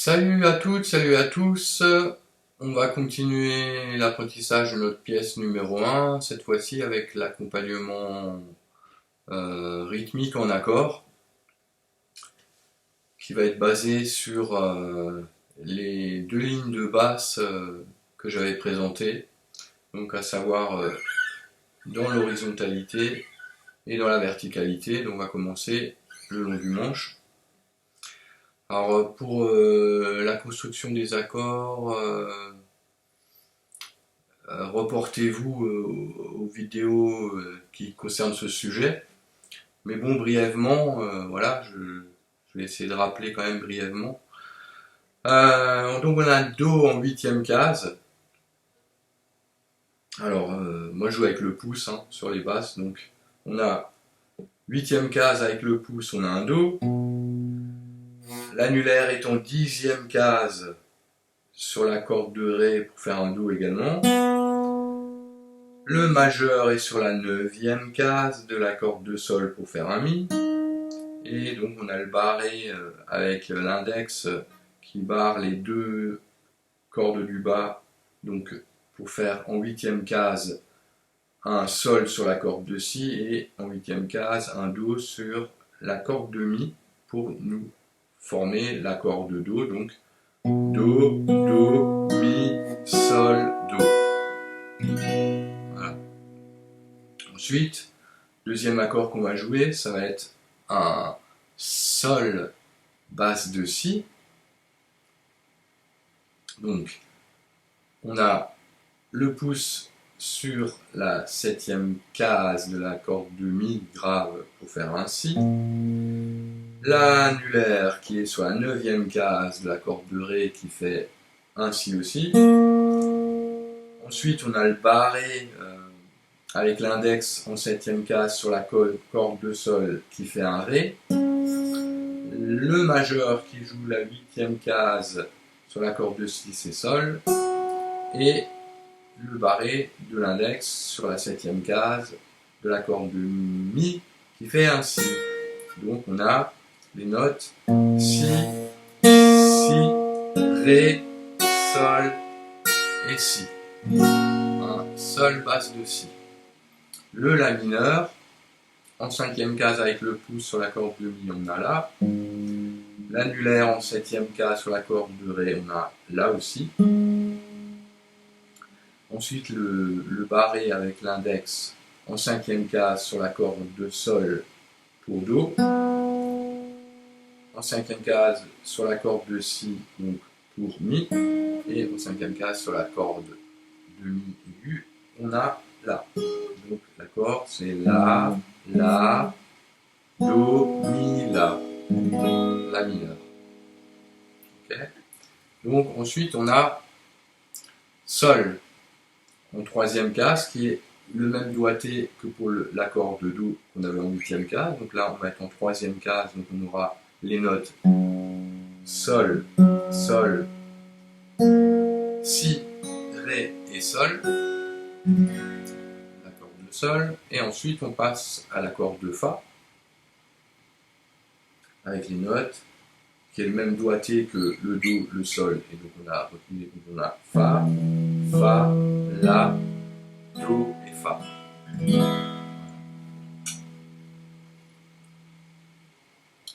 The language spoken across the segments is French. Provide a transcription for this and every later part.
Salut à toutes, salut à tous. On va continuer l'apprentissage de notre pièce numéro 1, cette fois-ci avec l'accompagnement rythmique en accord, qui va être basé sur les deux lignes de basse que j'avais présentées, donc à savoir dans l'horizontalité et dans la verticalité. Donc on va commencer le long du manche. Alors pour la construction des accords, reportez-vous aux vidéos qui concernent ce sujet. Mais bon, brièvement, voilà, je vais essayer de rappeler quand même brièvement. Donc on a un Do en huitième case. Alors moi je joue avec le pouce sur les basses, donc on a huitième case avec le pouce, on a un Do. L'annulaire est en dixième case sur la corde de Ré pour faire un Do également. Le majeur est sur la neuvième case de la corde de Sol pour faire un Mi. Et donc on a le barré avec l'index qui barre les deux cordes du bas, donc pour faire en huitième case un Sol sur la corde de Si et en huitième case un Do sur la corde de Mi pour nous former l'accord de Do, donc Do, Do, Mi, Sol, Do. Voilà. Ensuite, deuxième accord qu'on va jouer, ça va être un Sol basse de Si. Donc, on a le pouce sur la septième case de la corde de Mi grave pour faire un Si. L'annulaire qui est sur la neuvième case de la corde de Ré qui fait un Si aussi. Ensuite, on a le barré avec l'index en septième case sur la corde de Sol qui fait un Ré. Le majeur qui joue la huitième case sur la corde de Si, c'est Sol. Et le barré de l'index sur la septième case de la corde de Mi qui fait un Si. Donc on a les notes Si, Si, Ré, Sol et Si. Un Sol basse de Si. Le La mineur, en cinquième case avec le pouce sur la corde de Mi, on a là. L'annulaire en septième case sur la corde de Ré, on a là aussi. Ensuite le barré avec l'index en cinquième case sur la corde de Sol pour Do. En cinquième case sur la corde de Si, donc pour Mi. Et en cinquième case sur la corde de Mi aigu, on a La. Donc l'accord c'est La, La, Do, Mi, La. La mineur. Okay. Donc ensuite on a Sol en troisième case qui est le même doigté que pour l'accord de Do qu'on avait en huitième case. Donc là on va être en troisième case, donc on aura les notes Sol, Sol, Si, Ré et Sol. L'accord de Sol. Et ensuite on passe à l'accord de Fa avec les notes qui est le même doigté que le Do, le Sol. Et donc on a retenu, on a Fa, Fa, La, Do et Fa.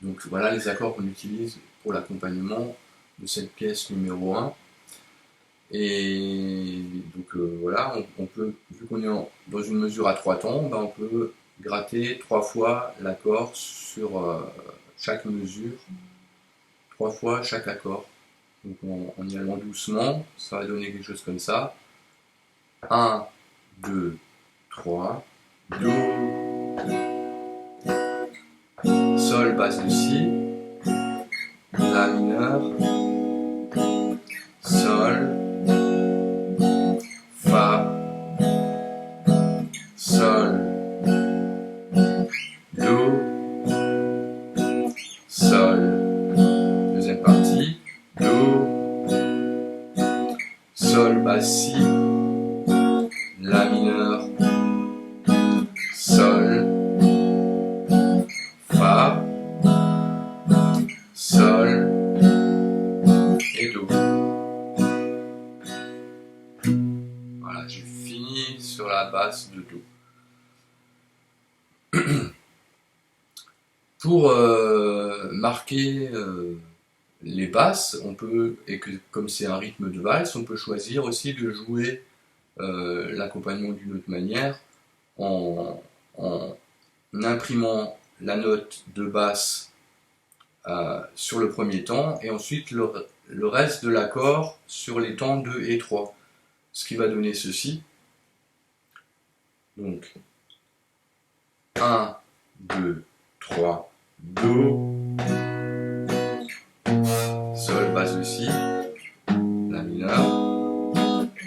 Donc voilà les accords qu'on utilise pour l'accompagnement de cette pièce numéro 1. Et donc voilà, on peut, vu qu'on est dans une mesure à 3 temps, on peut gratter 3 fois l'accord sur chaque mesure, 3 fois chaque accord. Donc en y allant doucement, ça va donner quelque chose comme ça. 1, 2, 3, Do, Sol basse de Si, La mineur, Sol, Fa, Sol, Do, Sol. Deuxième partie, Do, Sol basse Si, La mineur, Sol, Fa, Sol, basse de Do. Pour marquer les basses, on peut, et que comme c'est un rythme de valse, on peut choisir aussi de jouer l'accompagnement d'une autre manière en imprimant la note de basse sur le premier temps et ensuite le reste de l'accord sur les temps 2 et 3. Ce qui va donner ceci. Donc 1, 2, 3, Do, Sol, basse de Si, La mineur,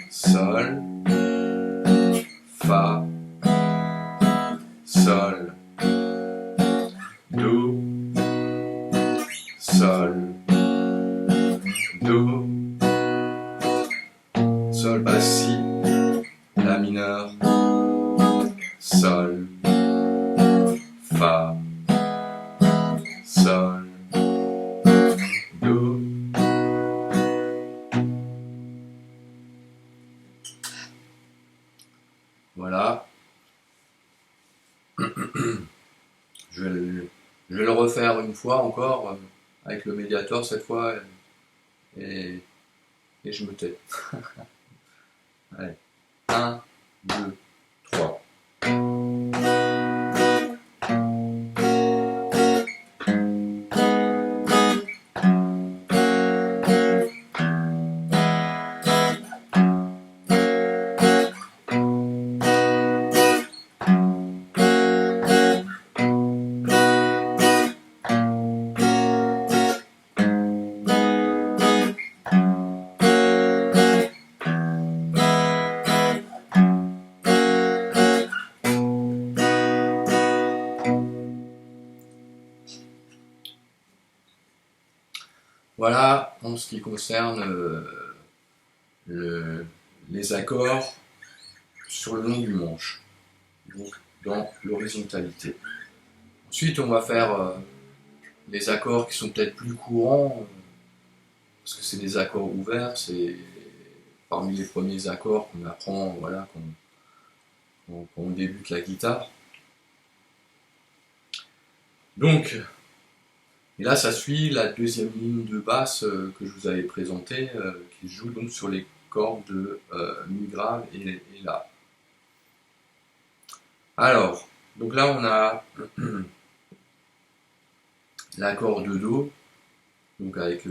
Sol, Fa, Sol, Do, Sol, Do, Sol, basse, Si, La mineur, Sol, Fa, Sol, Do. Voilà. Je vais le refaire une fois encore avec le médiator cette fois et je me tais. Allez. 1, 2, 3. Voilà en ce qui concerne les accords sur le long du manche, donc dans l'horizontalité. Ensuite, on va faire les accords qui sont peut-être plus courants, parce que c'est des accords ouverts, c'est parmi les premiers accords qu'on apprend, voilà, quand on débute la guitare. Donc, et là, ça suit la deuxième ligne de basse que je vous avais présentée, qui joue donc sur les cordes de Mi grave et La. Alors, donc là, on a l'accord de Do, donc avec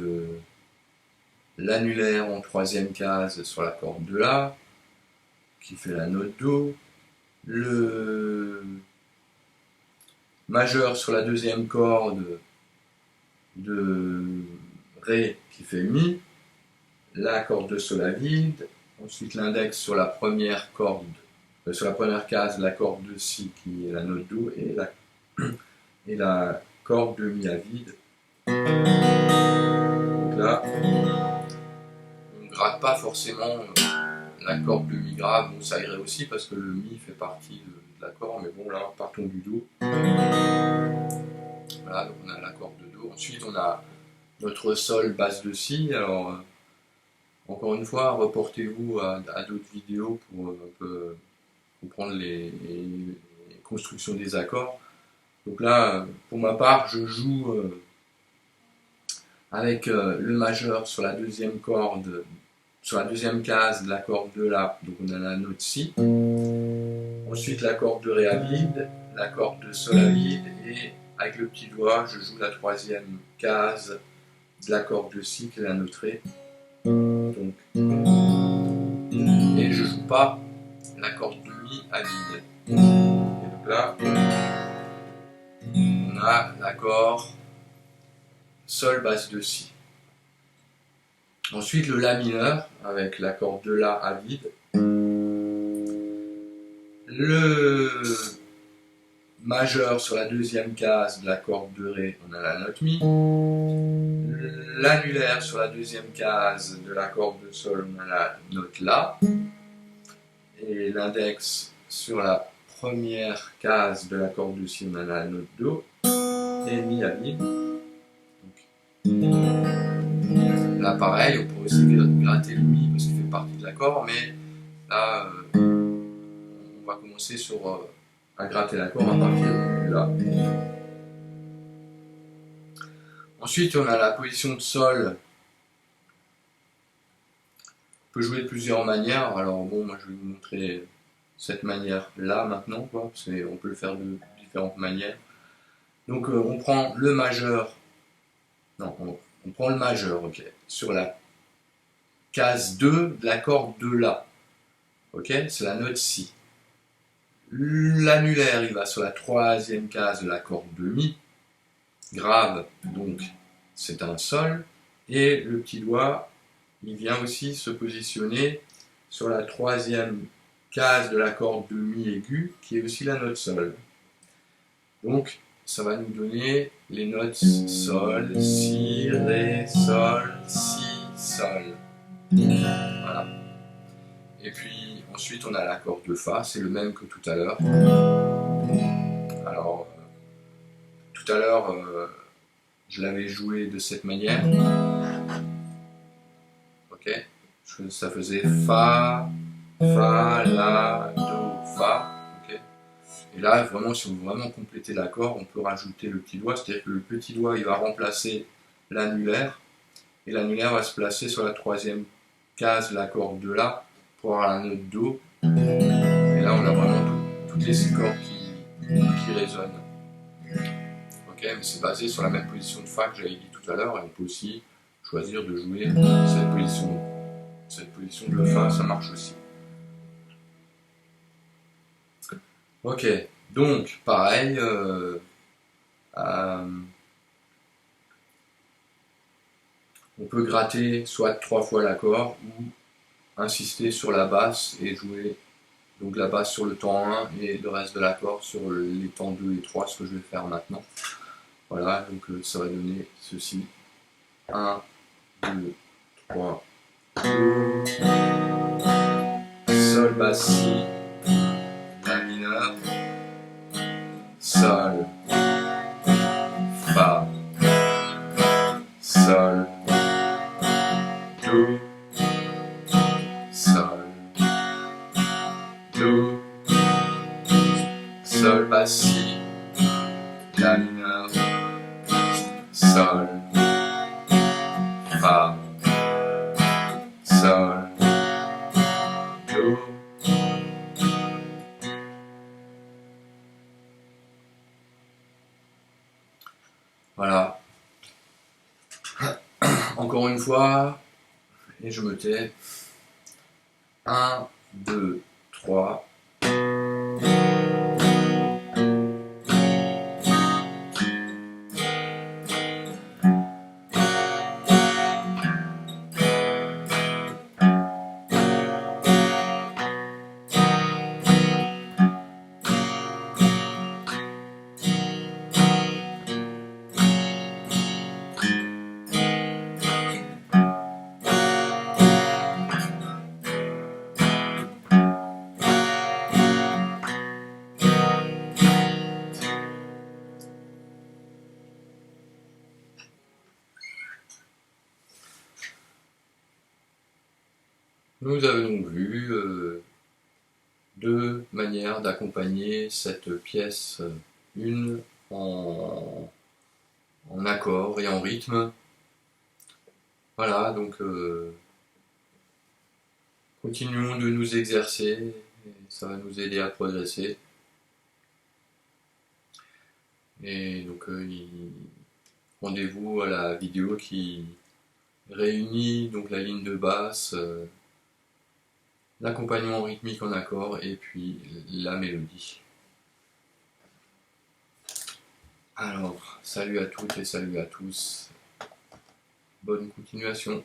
l'annulaire en troisième case sur la corde de La, qui fait la note Do, le majeur sur la deuxième corde de Ré qui fait Mi, la corde de Sol à vide, ensuite l'index sur la première corde, sur la première case, la corde de Si qui est la note Do et la corde de Mi à vide. Donc là, on ne gratte pas forcément la corde de Mi grave, bon ça irait aussi parce que le Mi fait partie de l'accord, mais bon là partons du Do. Voilà, donc on a l'accord de Do. Ensuite on a notre Sol basse de Si. Alors encore une fois, reportez-vous à d'autres vidéos pour un peu comprendre les constructions des accords. Donc là, pour ma part, je joue avec le majeur sur la deuxième corde, sur la deuxième case de la corde de La, donc on a la note Si. Ensuite la corde de Ré à vide, la corde de Sol à vide, et avec le petit doigt, je joue la troisième case de la corde de Si, qui est la note Ré. Donc, et je joue pas la corde de Mi à vide. Et donc là, on a l'accord Sol basse de Si. Ensuite le La mineur avec la corde de La à vide. Le majeur sur la deuxième case de la corde de Ré, on a la note Mi. L'annulaire sur la deuxième case de la corde de Sol, on a la note La. Et l'index sur la première case de la corde de Si, on a la note Do. Et Mi à vide. Là pareil, on pourrait aussi gratter le Mi parce qu'il fait partie de l'accord, mais là on va commencer à gratter l'accord à partir de là. Ensuite, on a la position de sol. On peut jouer de plusieurs manières. Alors bon, moi je vais vous montrer cette manière-là maintenant, quoi, parce qu'on peut le faire de différentes manières. Donc on prend le majeur, non, on prend le majeur, ok, sur la case 2 de la corde de La. Ok, c'est la note Si. L'annulaire, il va sur la troisième case de la corde de Mi. Grave, donc c'est un Sol. Et le petit doigt, il vient aussi se positionner sur la troisième case de la corde de Mi aiguë, qui est aussi la note Sol. Donc, ça va nous donner les notes Sol, Si, Ré, Sol, Si, Sol. Voilà. Et puis, ensuite, on a l'accord de Fa, c'est le même que tout à l'heure. Alors, tout à l'heure, je l'avais joué de cette manière. Ok, ça faisait Fa, Fa, La, Do, Fa. Okay. Et là, vraiment, si on veut vraiment compléter l'accord, on peut rajouter le petit doigt. C'est-à-dire que le petit doigt, il va remplacer l'annulaire. Et l'annulaire va se placer sur la troisième case de l'accord de La pour avoir la note Do. Et là, on a vraiment toutes les 6 cordes qui résonnent. Ok, mais c'est basé sur la même position de Fa que j'avais dit tout à l'heure. Et on peut aussi choisir de jouer cette position. Cette position de Fa, ça marche aussi. Ok, donc pareil, on peut gratter soit 3 fois l'accord ou insister sur la basse et jouer donc la basse sur le temps 1 et le reste de l'accord sur les temps 2 et 3, ce que je vais faire maintenant. Voilà, donc ça va donner ceci. 1, 2, 3, Do, Sol, basse, Si, La mineur, Sol, Fa, Sol, Do, Sol, Do, Sol, basse, Si, La mineur, Sol, Fa, Sol, Do. Voilà. Encore une fois, et je me tais. 1, 2, 3. Nous avons vu deux manières d'accompagner cette pièce, une en accord et en rythme. Voilà, donc continuons de nous exercer, et ça va nous aider à progresser. Et donc rendez-vous à la vidéo qui réunit donc la ligne de basse, l'accompagnement rythmique en accord et puis la mélodie. Alors, salut à toutes et salut à tous. Bonne continuation.